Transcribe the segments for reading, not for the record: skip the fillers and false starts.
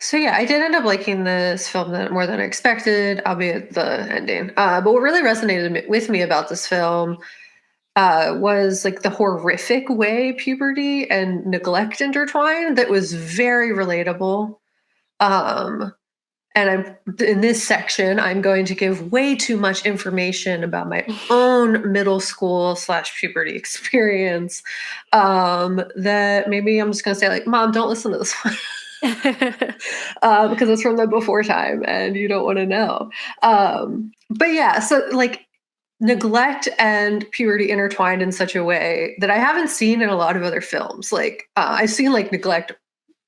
So yeah, I did end up liking this film more than I expected, albeit the ending. But what really resonated with me about this film was like the horrific way puberty and neglect intertwine that was very relatable. Um, and in this section, I'm going to give way too much information about my own middle school slash puberty experience. That maybe I'm just going to say like, Mom, don't listen to this one. Because it's from the before time and you don't want to know. But yeah, so like neglect and puberty intertwined in such a way that I haven't seen in a lot of other films. Like I've seen like neglect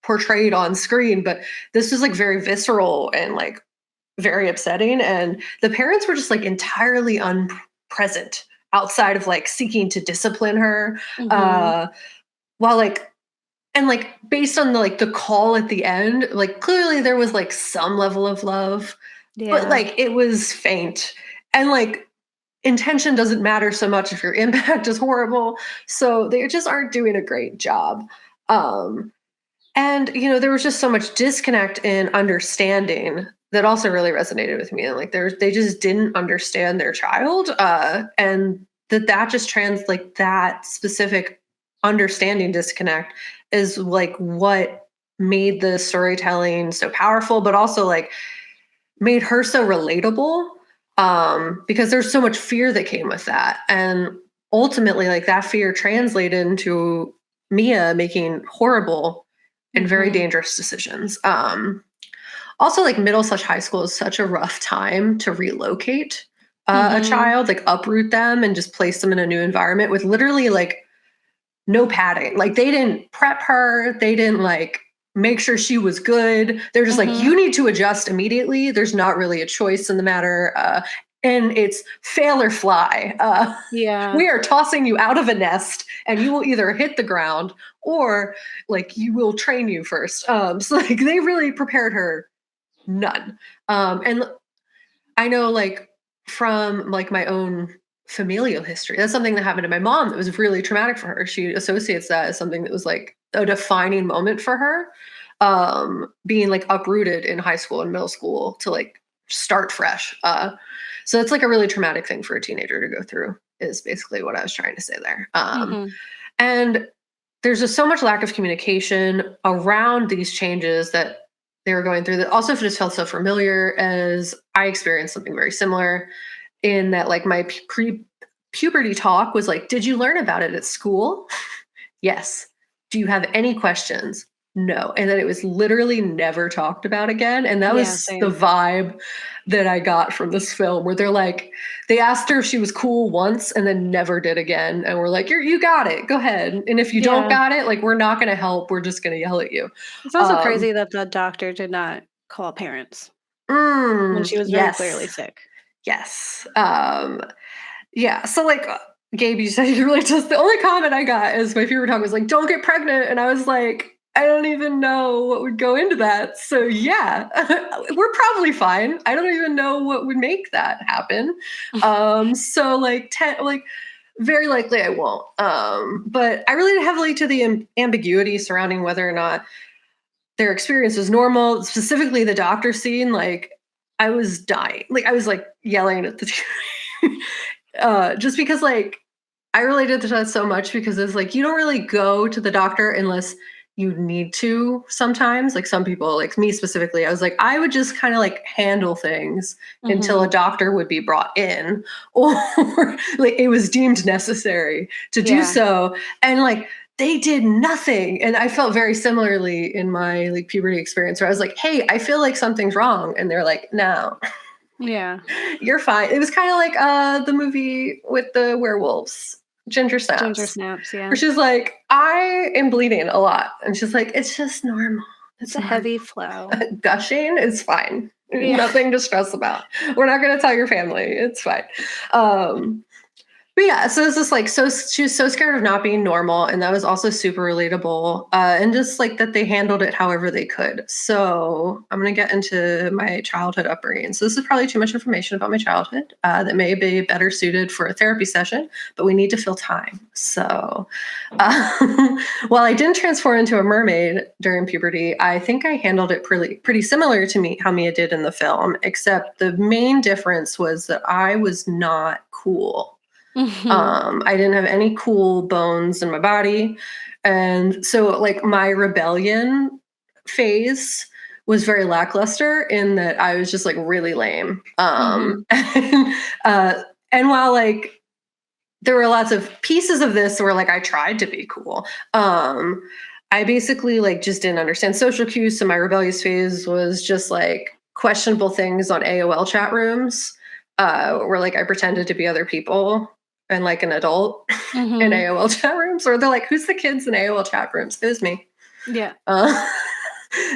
portrayed on screen, but this was like very visceral and like very upsetting. And the parents were just like entirely unpresent outside of like seeking to discipline her. Mhm. Uh, while like and like based on the call at the end, like clearly there was like some level of love, but Yeah. like it was faint. And like intention doesn't matter so much if your impact is horrible. So they just aren't doing a great job. Um and there was just so much disconnect in understanding that also really resonated with me. And like they just didn't understand their child. And that just like that specific understanding disconnect is like what made the storytelling so powerful, but also like made her so relatable. Because there's so much fear that came with that. And ultimately, like that fear translated into Mia making horrible and very Mhm. dangerous decisions. Also, like middle slash high school is such a rough time to relocate a Mhm. child, like uproot them and just place them in a new environment with literally like no padding. Like they didn't prep her, they didn't like make sure she was good. They're just like, Mhm. you need to adjust immediately. There's not really a choice in the matter. And it's fail or fly. Yeah. We are tossing you out of a nest and you will either hit the ground or like you will train you first. So like they really prepared her none. And I know like from like my own familial history, that's something that happened to my mom that was really traumatic for her. She associates that as something that was like a defining moment for her. Being like uprooted in high school and middle school to like start fresh. So it's like a really traumatic thing for a teenager to go through, is basically what I was trying to say there. Mhm. And there's just so much lack of communication around these changes that they were going through that also just felt so familiar, as I experienced something very similar in that like my pre puberty talk was like, did you learn about it at school? Yes. Do you have any questions? No. And then it was literally never talked about again. And that Yeah, was the same. vibe that I got from this film, where they're like, they asked her if she was cool once and then never did again. And we're like, you got it. Go ahead. And if you don't Yeah. got it, like, we're not going to help. We're just going to yell at you. It's also Um, crazy that the doctor did not call parents when she was very clearly yes. sick. Yes. Yeah. So like Gabe, you said you really just the only comment I got is my favorite talk was like, don't get pregnant. And I was like, I don't even know what would go into that. So yeah, we're probably fine. I don't even know what would make that happen. So like like very likely I won't. But I related heavily to the ambiguity surrounding whether or not their experience was normal, specifically the doctor scene. Like I was dying. Like I was like yelling at the just because like I related to that so much, because it's like you don't really go to the doctor unless you need to sometimes. Like some people, like me specifically, I was like, I would just kind of like handle things until a Mhm. doctor would be brought in or like it was deemed necessary to do Yeah. so. And like they did nothing. And I felt very similarly in my like puberty experience where I was like, hey, I feel like something's wrong. And they're like, no, Yeah. you're fine. It was kind of like the movie with the werewolves, Ginger Ginger Snaps, snaps, where yeah. she's like, I am bleeding a lot. And she's like, it's just normal. It's It's a normal. heavy flow. Gushing is fine. Yeah. Nothing to stress about. We're not going to tell your family. It's fine. Um, But yeah, so it's just like she was so scared of not being normal, and that was also super relatable. And just like that they handled it however they could. So I'm gonna get into my childhood upbringing. So this is probably too much information about my childhood that may be better suited for a therapy session, but we need to fill time. So while I didn't transform into a mermaid during puberty, I think I handled it pretty similar to me how Mia did in the film, except the main difference was that I was not cool. Mhm. I didn't have any cool bones in my body. And so, like, my rebellion phase was very lackluster in that I was just like really lame. Mhm. And while like there were lots of pieces of this where like I tried to be cool, I basically like just didn't understand social cues. So my rebellious phase was just like questionable things on AOL chat rooms, where like I pretended to be other people and like an adult in Mhm. AOL chat rooms, or they're like, "Who's the kids in AOL chat rooms?" It was me. Yeah. Uh,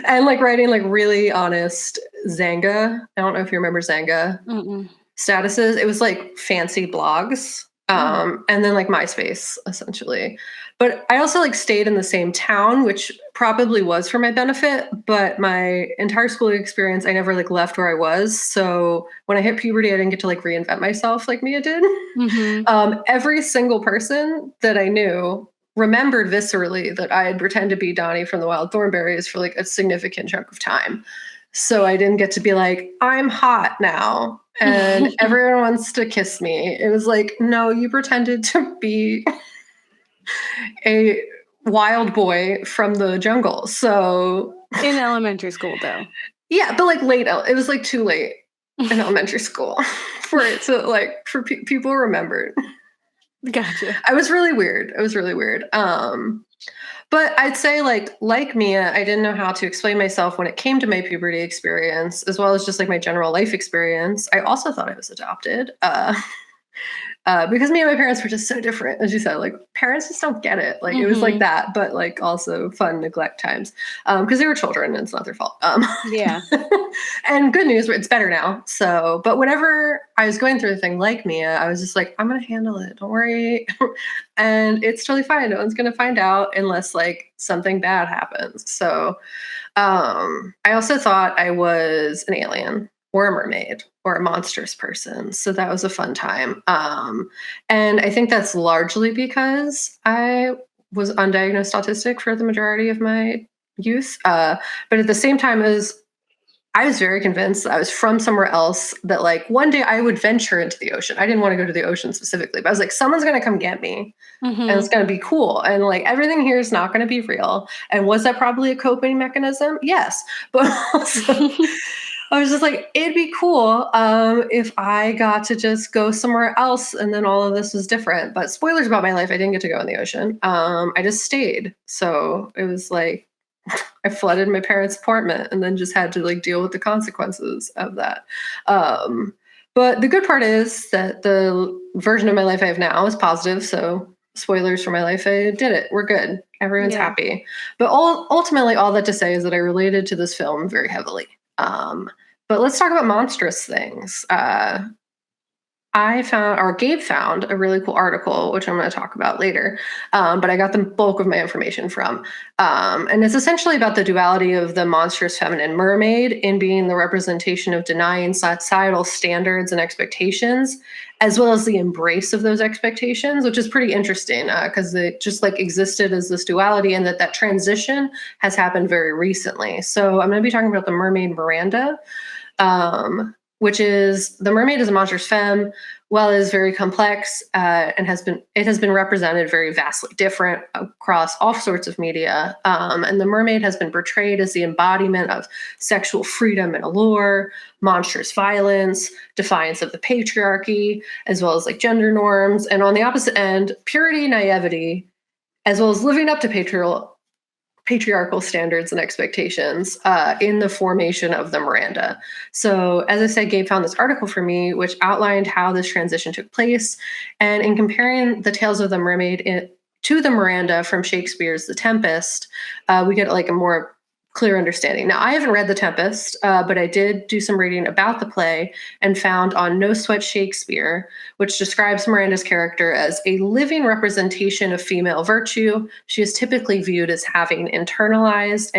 and like writing like really honest Zanga. I don't know if you remember Zanga Mm-mm. statuses. It was like fancy blogs. Oh. And then like MySpace essentially. But I also like stayed in the same town, which probably was for my benefit. But my entire schooling experience, I never like left where I was. So when I hit puberty, I didn't get to like reinvent myself like Mia did. Mhm. Every single person that I knew remembered viscerally that I had pretended to be Donnie from the Wild Thornberries for like a significant chunk of time. So I didn't get to be like, I'm hot now and everyone wants to kiss me. It was like, no, you pretended to be a wild boy from the jungle. So In elementary school, though. yeah, but like it was like too late in elementary school for it to like for people remembered. Gotcha. I was really weird. It was really weird. But I'd say like Mia, I didn't know how to explain myself when it came to my puberty experience, as well as just like my general life experience. I also thought I was adopted. Because me and my parents were just so different, as you said. Like parents just don't get it. Like it was like Mhm. that, but like also fun neglect times, because they were children and it's not their fault. Yeah. And good news, it's better now. So, but whenever I was going through a thing like Mia, I was just like, I'm gonna handle it. Don't worry, and it's totally fine. No one's gonna find out unless like something bad happens. So, I also thought I was an alien or a mermaid or a monstrous person. So that was a fun time. And I think that's largely because I was undiagnosed autistic for the majority of my youth. But at the same time, I was very convinced that I was from somewhere else, that like one day I would venture into the ocean. I didn't want to go to the ocean specifically, but I was like, someone's going to come get me and it's Mhm. going to be cool. And like everything here is not going to be real. And was that probably a coping mechanism? Yes. But also, I was just like, it'd be cool if I got to just go somewhere else and then all of this was different. But spoilers about my life, I didn't get to go in the ocean. I just stayed. So it was like I flooded my parents' apartment and then just had to like deal with the consequences of that. Um, but the good part is that the version of my life I have now is positive. So spoilers for my life, I did it. We're good. Everyone's Yeah. happy. But ultimately, all that to say is that I related to this film very heavily. But let's talk about monstrous things. I found, or Gabe found, a really cool article, which I'm going to talk about later. But I got the bulk of my information from. And it's essentially about the duality of the monstrous feminine mermaid in being the representation of denying societal standards and expectations, as well as the embrace of those expectations, which is pretty interesting because it just like existed as this duality, and that transition has happened very recently. So I'm going to be talking about the Mermaid-Miranda, which is the mermaid is a monstrous femme. Well, is very complex and has been represented very vastly different across all sorts of media. And the mermaid has been portrayed as the embodiment of sexual freedom and allure, monstrous violence, defiance of the patriarchy, as well as like gender norms. And on the opposite end, purity, naivety, as well as living up to patriarchal standards and expectations in the formation of the Miranda. So, as I said, Gabe found this article for me, which outlined how this transition took place. And in comparing the tales of the mermaid to the Miranda from Shakespeare's The Tempest, we get like a more clear understanding. Now, I haven't read The Tempest, but I did do some reading about the play and found on No Sweat Shakespeare, which describes Miranda's character as a living representation of female virtue. She is typically viewed as having internalized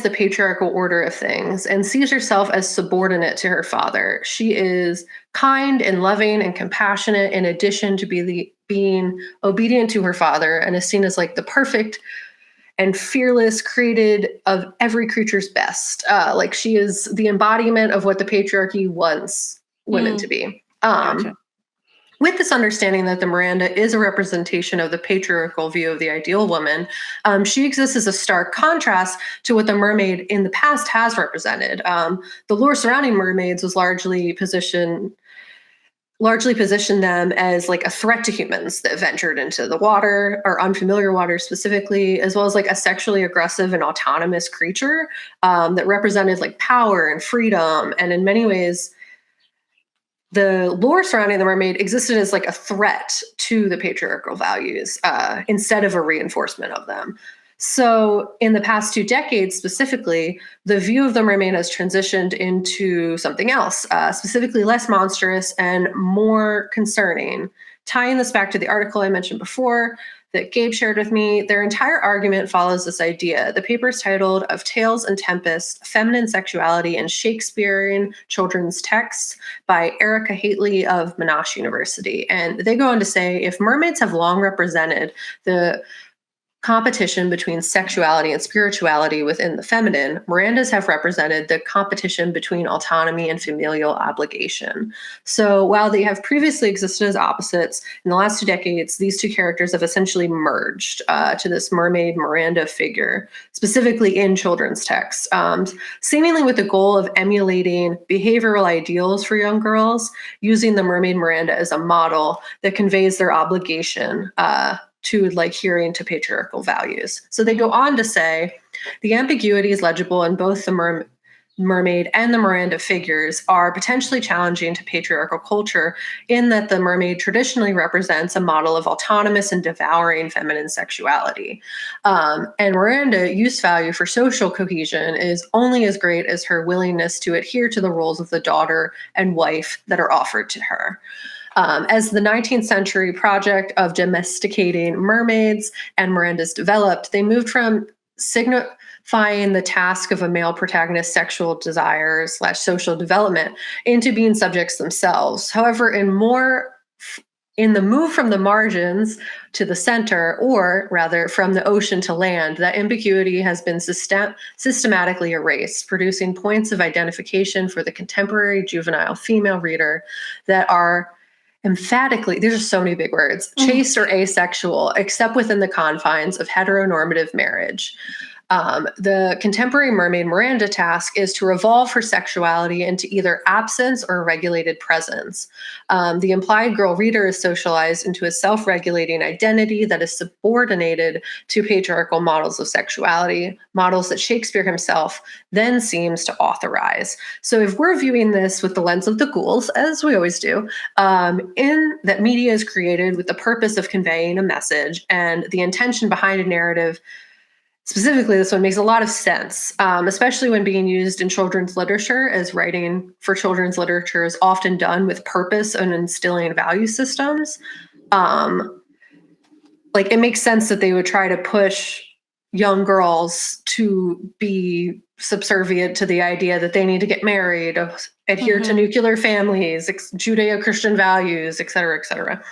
the patriarchal order of things and sees herself as subordinate to her father. She is kind and loving and compassionate in addition to being obedient to her father, and is seen as like the perfect and fearless, created of every creature's best. Like she is the embodiment of what the patriarchy wants women to be. Gotcha. With this understanding that the Miranda is a representation of the patriarchal view of the ideal woman, she exists as a stark contrast to what the mermaid in the past has represented. The lore surrounding mermaids was largely positioned them as like a threat to humans that ventured into the water or unfamiliar waters specifically, as well as like a sexually aggressive and autonomous creature that represented like power and freedom. And in many ways, the lore surrounding the mermaid existed as like a threat to the patriarchal values instead of a reinforcement of them. So in the past 2 decades specifically, the view of the mermaid has transitioned into something else, specifically less monstrous and more concerning. Tying this back to the article I mentioned before that Gabe shared with me, their entire argument follows this idea. The paper is titled Of Tales and Tempests, Feminine Sexuality in Shakespearean Children's Texts by Erica Hately of Monash University. And they go on to say, if mermaids have long represented the competition between sexuality and spirituality within the feminine, Mirandas have represented the competition between autonomy and familial obligation. So while they have previously existed as opposites, in the last 2 decades, these two characters have essentially merged to this Mermaid-Miranda figure, specifically in children's texts, seemingly with the goal of emulating behavioral ideals for young girls, using the Mermaid-Miranda as a model that conveys their obligation to adhering to patriarchal values. So they go on to say, the ambiguity is legible in both the mermaid and the Miranda figures are potentially challenging to patriarchal culture in that the mermaid traditionally represents a model of autonomous and devouring feminine sexuality. And Miranda use value for social cohesion is only as great as her willingness to adhere to the roles of the daughter and wife that are offered to her. As the 19th century project of domesticating mermaids and Mirandas developed, they moved from signifying the task of a male protagonist's sexual desires / social development into being subjects themselves. However, in the move from the margins to the center, or rather from the ocean to land, that ambiguity has been systematically erased, producing points of identification for the contemporary juvenile female reader that are emphatically, there's just so many big words, chaste or asexual, except within the confines of heteronormative marriage. The contemporary Mermaid-Miranda task is to revolve her sexuality into either absence or regulated presence. The implied girl reader is socialized into a self-regulating identity that is subordinated to patriarchal models of sexuality, models that Shakespeare himself then seems to authorize. So if we're viewing this with the lens of the Ghouls, as we always do, in that media is created with the purpose of conveying a message, and the intention behind a narrative, specifically, this one makes a lot of sense, especially when being used in children's literature, as writing for children's literature is often done with purpose and instilling value systems. It makes sense that they would try to push young girls to be subservient to the idea that they need to get married, adhere to nuclear families, Judeo-Christian values, et cetera, et cetera.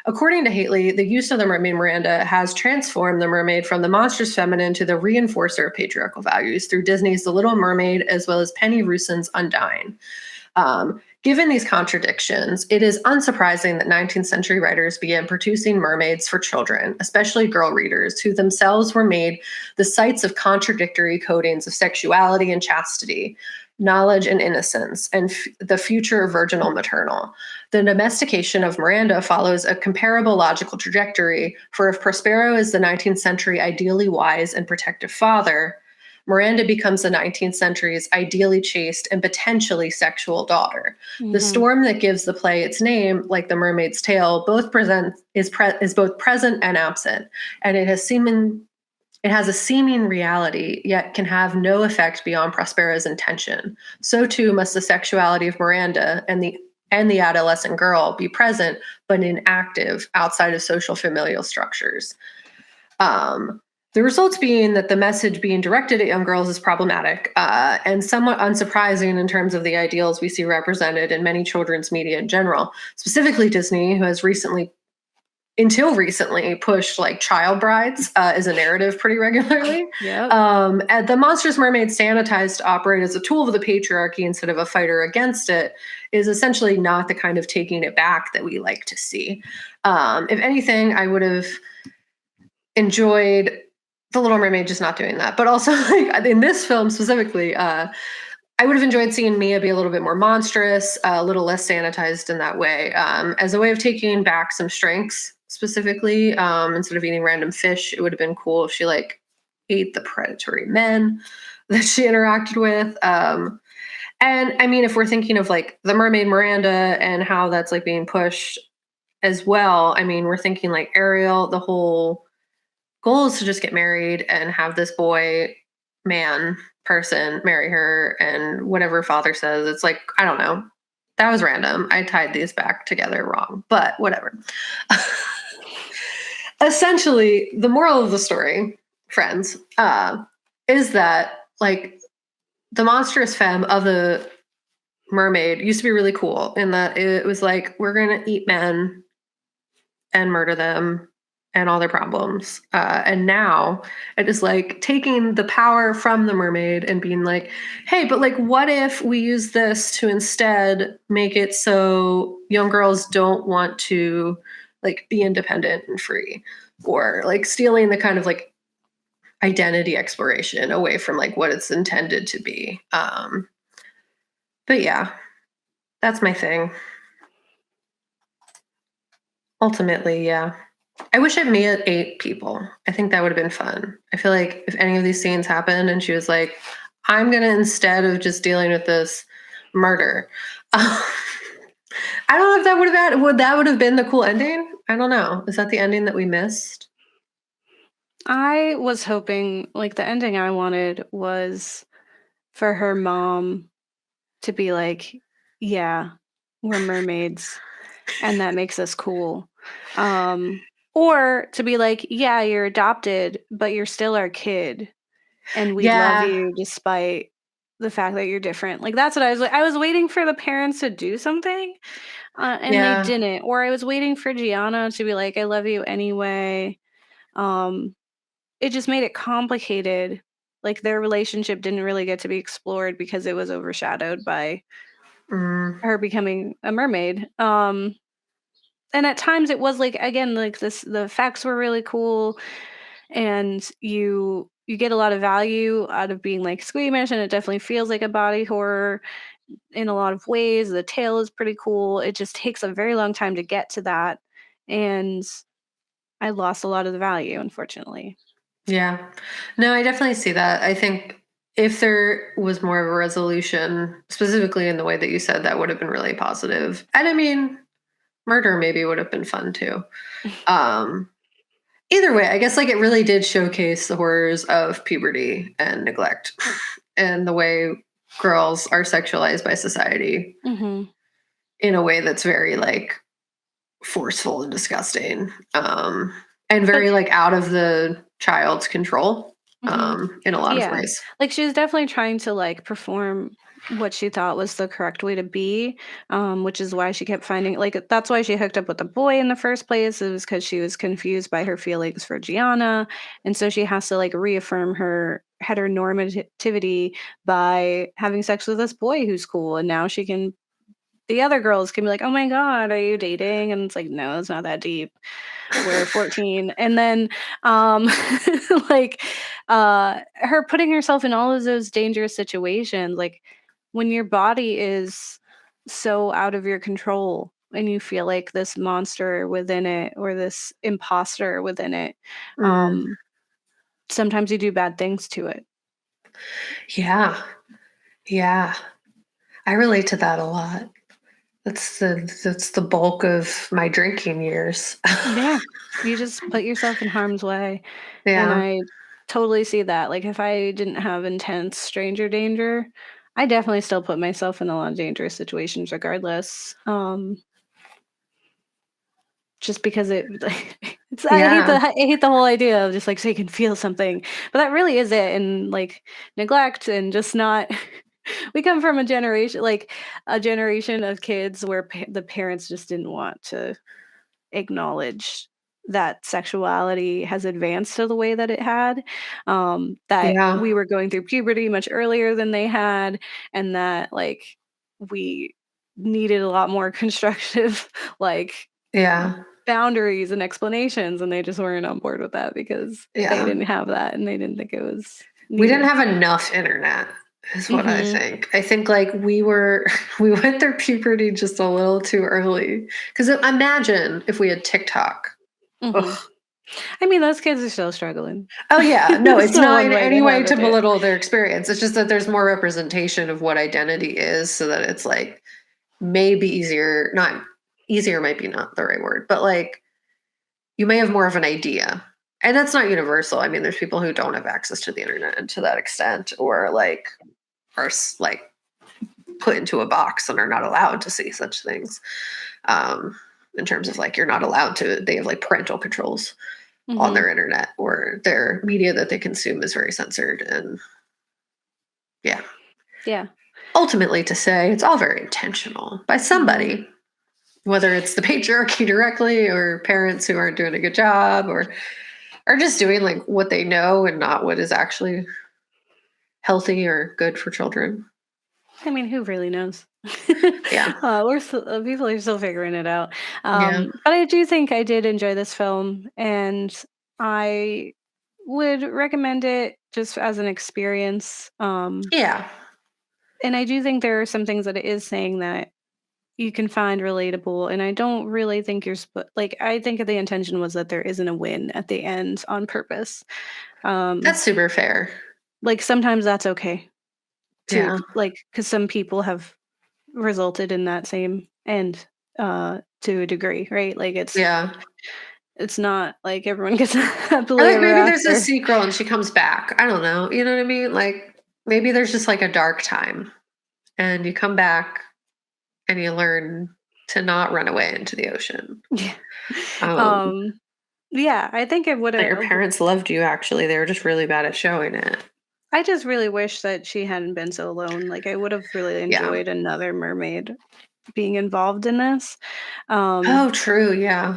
According to Hately, the use of the Mermaid-Miranda has transformed the mermaid from the monstrous feminine to the reinforcer of patriarchal values through Disney's The Little Mermaid, as well as Penny Russen's Undine. Given these contradictions, it is unsurprising that 19th century writers began producing mermaids for children, especially girl readers, who themselves were made the sites of contradictory codings of sexuality and chastity, knowledge and innocence, and the future virginal maternal. The domestication of Miranda follows a comparable logical trajectory, for if Prospero is the 19th century ideally wise and protective father, Miranda becomes the 19th century's ideally chaste and potentially sexual daughter. The Mhm. storm that gives the play its name, like the Mermaid's Tale, is both present and absent, and it has a seeming reality, yet can have no effect beyond Prospera's intention. So too must the sexuality of Miranda and the adolescent girl be present but inactive outside of social familial structures. The results being that the message being directed at young girls is problematic and somewhat unsurprising in terms of the ideals we see represented in many children's media in general, specifically Disney, who has until recently pushed like child brides as a narrative pretty regularly. Yep. And the Monstrous Mermaid sanitized to operate as a tool of the patriarchy instead of a fighter against it is essentially not the kind of taking it back that we like to see. If anything, I would have enjoyed the Little Mermaid just not doing that. But also, like in this film specifically, I would have enjoyed seeing Mia be a little bit more monstrous, a little less sanitized in that way, as a way of taking back some strengths. Specifically, instead of eating random fish, it would have been cool if she like ate the predatory men that she interacted with. And I mean, if we're thinking of like the Mermaid-Miranda and how that's like being pushed as well, I mean, we're thinking like Ariel, the whole goal is to just get married and have this boy man person marry her and whatever father says. It's like, I don't know. That was random. I tied these back together wrong, but whatever. Essentially, the moral of the story, friends, is that like the monstrous femme of the mermaid used to be really cool in that it was like, we're going to eat men and murder them and all their problems. And now it is like taking the power from the mermaid and being like, hey, but like, what if we use this to instead make it so young girls don't want to like be independent and free, or like stealing the kind of like identity exploration away from like what it's intended to be. But yeah, that's my thing. Ultimately, yeah. I wish it made 8 people. I think that would have been fun. I feel like if any of these scenes happened and she was like, I'm gonna, instead of just dealing with this, murder. I don't know if that would have been the cool ending? I don't know. Is that the ending that we missed? I was hoping, like, the ending I wanted was for her mom to be like, "Yeah, we're mermaids, and that makes us cool." Um, or to be like, "Yeah, you're adopted, but you're still our kid, and we love Yeah. you despite the fact that you're different." Like, that's what I was waiting for the parents to do something, and they Yeah. didn't. Or I was waiting for Gianna to be like, "I love you anyway." Um, it just made it complicated. Like, their relationship didn't really get to be explored because it was overshadowed by Mm, her becoming a mermaid. And at times it was like, again, like this, the facts were really cool, and you get a lot of value out of being like squeamish, and it definitely feels like a body horror in a lot of ways. The tale is pretty cool. It just takes a very long time to get to that, and I lost a lot of the value, unfortunately. yeah. No, I definitely see that. I think if there was more of a resolution, specifically in the way that you said, that would have been really positive. And I mean, murder maybe would have been fun too. Um, Either way, I guess like it really did showcase the horrors of puberty and neglect and the way girls are sexualized by society Hmm. in a way that's very like forceful and disgusting. And very like out of the child's control Hmm. in a lot of Yeah. ways. Like, she was definitely trying to, like, perform what she thought was the correct way to be, which is why she kept finding, like, that's why she hooked up with the boy in the first place. It was because she was confused by her feelings for Gianna, and so she has to, like, reaffirm her heteronormativity by having sex with this boy who's cool, and now she can the other girls can be like, "Oh my god, are you dating?" And it's like, "No, it's not that deep. We're 14." And then, um, like, her putting herself in all of those dangerous situations, like, when your body is so out of your control and you feel like this monster within it or this imposter within it, Mm, um, sometimes you do bad things to it. Yeah. Yeah. I relate to that a lot. That's the bulk of my drinking years. Yeah. You just put yourself in harm's way, and Yeah. I totally see that. Like, if I didn't have intense stranger danger, I definitely still put myself in a lot of dangerous situations regardless. Just because it it's Yeah. I hate the whole idea of just, like, so you can feel something, but that really is it, and, like, neglect and just not we come from a generation of kids where the parents just didn't want to acknowledge that sexuality has advanced to the way that it had, that Yeah. we were going through puberty much earlier than they had, and that, like, we needed a lot more constructive, like, Yeah. boundaries and explanations, and they just weren't on board with that because they Yeah. didn't have that and they didn't think it was We didn't needed. have enough internet is what I Mhm, think. I think like we were we went through puberty just a little too early. Cuz imagine if we had TikTok. Ugh. mhm. I mean, those kids are still struggling. Oh yeah, no, There's it's no not one in way to any way have to it. belittle their experience. It's just that there's more representation of what identity is so that it's like maybe easier, not easier might be not the right word, but like you may have more of an idea. And that's not universal. I mean, there's people who don't have access to the internet and to that extent or like like put into a box and are not allowed to see such things. Um in terms of like you're not allowed to they have like parental controls on Mhm. their internet or their media that they consume is very censored and yeah. Yeah. Ultimately to say it's all very intentional by Mhm. somebody, whether it's the patriarchy directly or parents who aren't doing a good job or are just doing like what they know and not what is actually healthy or good for children. I mean, who really knows? Yeah. People are still figuring it out. Yeah. But I do think I did enjoy this film, and I would recommend it just as an experience. Yeah. And I do think there are some things that it is saying that you can find relatable, and I don't really think like, I think the intention was that there isn't a win at the end on purpose. That's Um, super fair. like, sometimes that's okay to, Yeah. like, because some people have resulted in that same end, to a degree, right? Like, Yeah. it's not like everyone gets Or happily like ever maybe there's a after. sequel and she comes back. I don't know. You know what I mean? Like maybe there's just like a dark time and you come back and you learn to not run away into the ocean. Yeah. Um, Um, yeah, I think it that your would've parents loved you actually. They were just really bad at showing it. I just really wish that she hadn't been so alone, like, I would've really Yeah. enjoyed another mermaid being involved in this. Oh, Um, true. Yeah.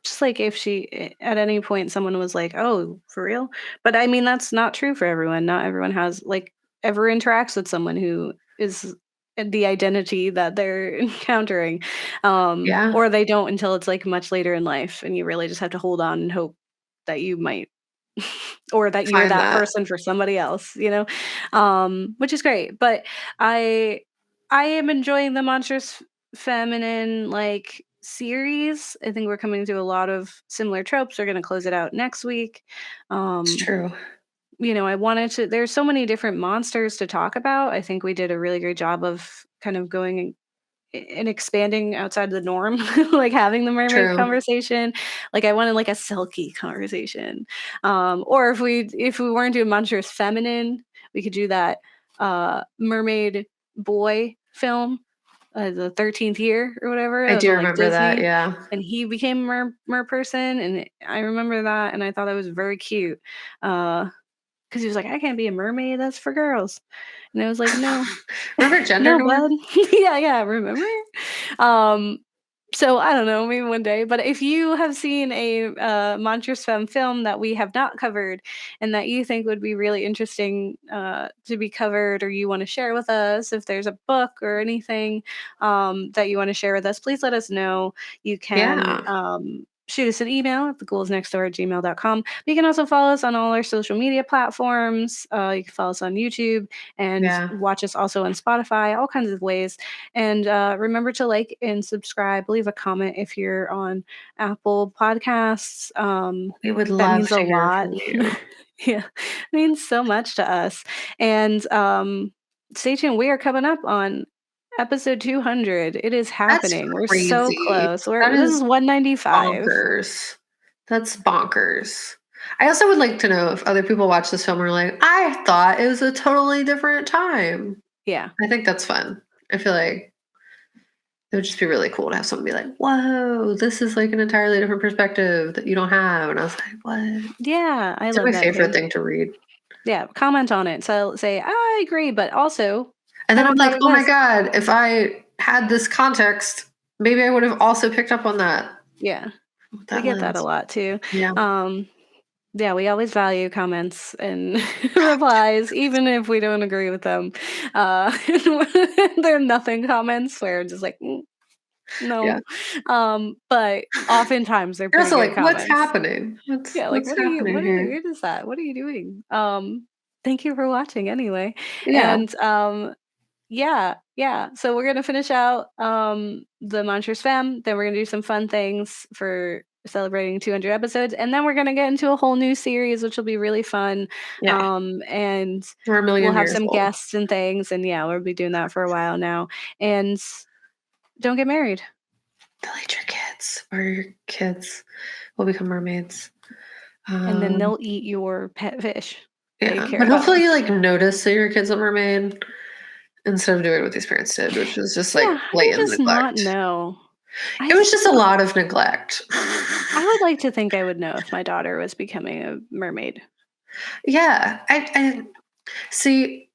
just like if at any point someone was like, "Oh, for real?" But I mean, that's not true for everyone. Not everyone has like ever interacts with someone who is the identity that they're encountering, Yeah. or they don't until it's like much later in life, and you really just have to hold on and hope that you might, or that you're Find that that. person for somebody else, which is great. But I I am enjoying the Monstrous Feminine, like, series. I think we're coming to a lot of similar tropes. We're gonna close it out next week. It's Um, true. I wanted to there's so many different monsters to talk about. I think we did a really great job of kind of going and expanding outside the norm, like having the mermaid True. conversation. Like, I wanted like a silky conversation. Or if we weren't doing monstrous feminine, we could do that mermaid boy film, the 13th year or whatever, I do the like remember that. Disney. Yeah. And he became a mer person, and I remember that, and I thought that was very cute. Because he was like, "I can't be a mermaid. That's for girls." And I was like, "No, Remember Gender no, Norm? bud." Yeah, yeah, remember? Um, so I don't know, maybe one day. But if you have seen a Montrose Femme film that we have not covered and that you think would be really interesting to be covered, or you want to share with us, if there's a book or anything that you want to share with us, please let us know. You can Yeah. shoot us an email at thegoalsnextdoor@gmail.com. But you can also follow us on all our social media platforms. You can follow us on YouTube and Yeah. watch us also on Spotify, all kinds of ways. And remember to like and subscribe. Leave a comment if you're on Apple Podcasts. We would That love means a to hear lot. from you. Yeah, it means so much to us. And stay tuned. We are coming up on episode 200. It is That's happening. We're so crazy. close. That This is is 195. bonkers. That's bonkers. I also would like to know if other people watch this film and are like, I thought it was a totally different time. Yeah. I think that's fun. I feel like it would just be really cool to have someone be like, whoa, this is like an entirely different perspective that you don't have. And I was like, what? Yeah, I It's like love my that favorite too. thing to read. Yeah, comment on it. So say, I agree, but also And then I I'm thought like, of oh my this. God, if I had this context, maybe I would have also picked up on that. Yeah, With we that get that a lens. lot too. Yeah. Yeah, we always value comments and replies, even if we don't agree with them. They're nothing comments where just like, Yeah. no. But oftentimes they're You're pretty also good like, what's comments. happening? What's Yeah, like what's happening here? what is that? What are you doing? Thank you for watching anyway. Yeah. And yeah, yeah. So we're gonna finish out the Monsters Femme, then we're gonna do some fun things for celebrating 200 episodes, and then we're gonna get into a whole new series, which will be really fun. Yeah. And We're a we'll million have years some old. guests and things, and yeah, we'll be doing that for a while now. And don't get married. Delete your kids, or your kids will become mermaids. And then they'll eat your pet fish that you Yeah, care but about. hopefully you like notice that your kid's a mermaid instead of doing what these parents did, which was just like Yeah, how do you blatant just not neglect. know? I It was just a still lot of neglect. I would like to think I would know if my daughter was becoming a mermaid. Yeah, I see.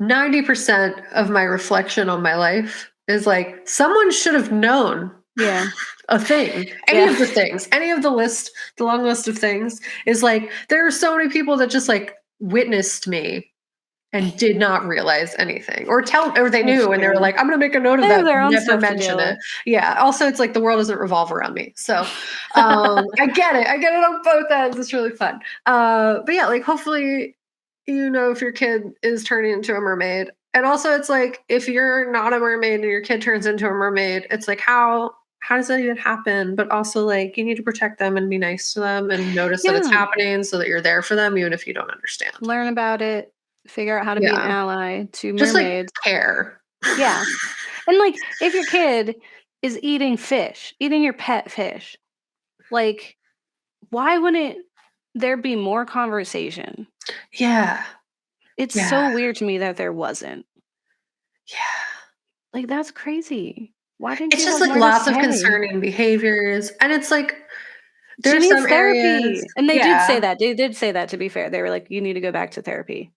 90% of my reflection on my life is like someone should have known Yeah. a thing. Any Yeah. of the things, any of the list, the long list of things is like there are so many people that just like witnessed me and did not realize anything or they That's knew and they were true. like, I'm gonna make a note of They have that, their own never stuff to mention deal it. with. Yeah. Also, it's like the world doesn't revolve around me. So I get it. I get it on both ends. It's really fun. But yeah, like hopefully you know if your kid is turning into a mermaid. And also it's like if you're not a mermaid and your kid turns into a mermaid, it's like how does that even happen? But also like you need to protect them and be nice to them and notice that it's Yeah. happening so that you're there for them even if you don't understand. Learn about it, figure out how to be an Yeah. ally to Just like mermaids. care. Yeah. And like if your kid is eating fish, eating your pet fish, like why wouldn't there be more conversation? Yeah. It's Yeah. so weird to me that there wasn't. Yeah. Like that's crazy. Why didn't It's you just have like more to lots of say? concerning behaviors. And it's like She there's needs some areas. therapy. And they did say Yeah. that. They did say that, to be fair. They were like, you need to go back to therapy.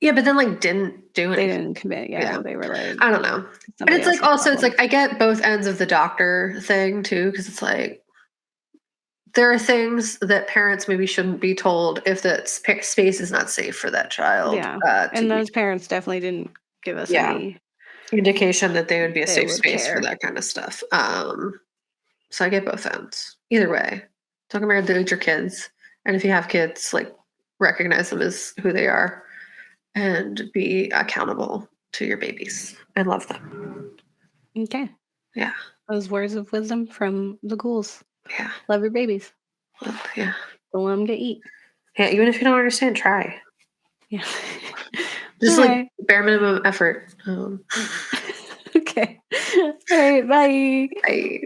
Yeah, but then like didn't do They anything. didn't commit. Yeah. Yeah. They were like, I don't know. And somebody it's like else's also it's problem. like I get both ends of the doctor thing too, because it's like there are things that parents maybe shouldn't be told if the space is not safe for that child Yeah. to And be. those parents definitely didn't give us Yeah, any indication that they would be a they safe would space for care. that kind of stuff. So I get both ends. Either way, don't get married to your kids, and if you have kids, like recognize them as who they are and be accountable to your babies and love them. Okay. Yeah, Those words of wisdom from the ghouls. yeah, Love your babies. yeah, Don't let them get eat. yeah. Even if you don't understand, try. Yeah. Just All like right. bare minimum effort. Okay. All right. Bye. I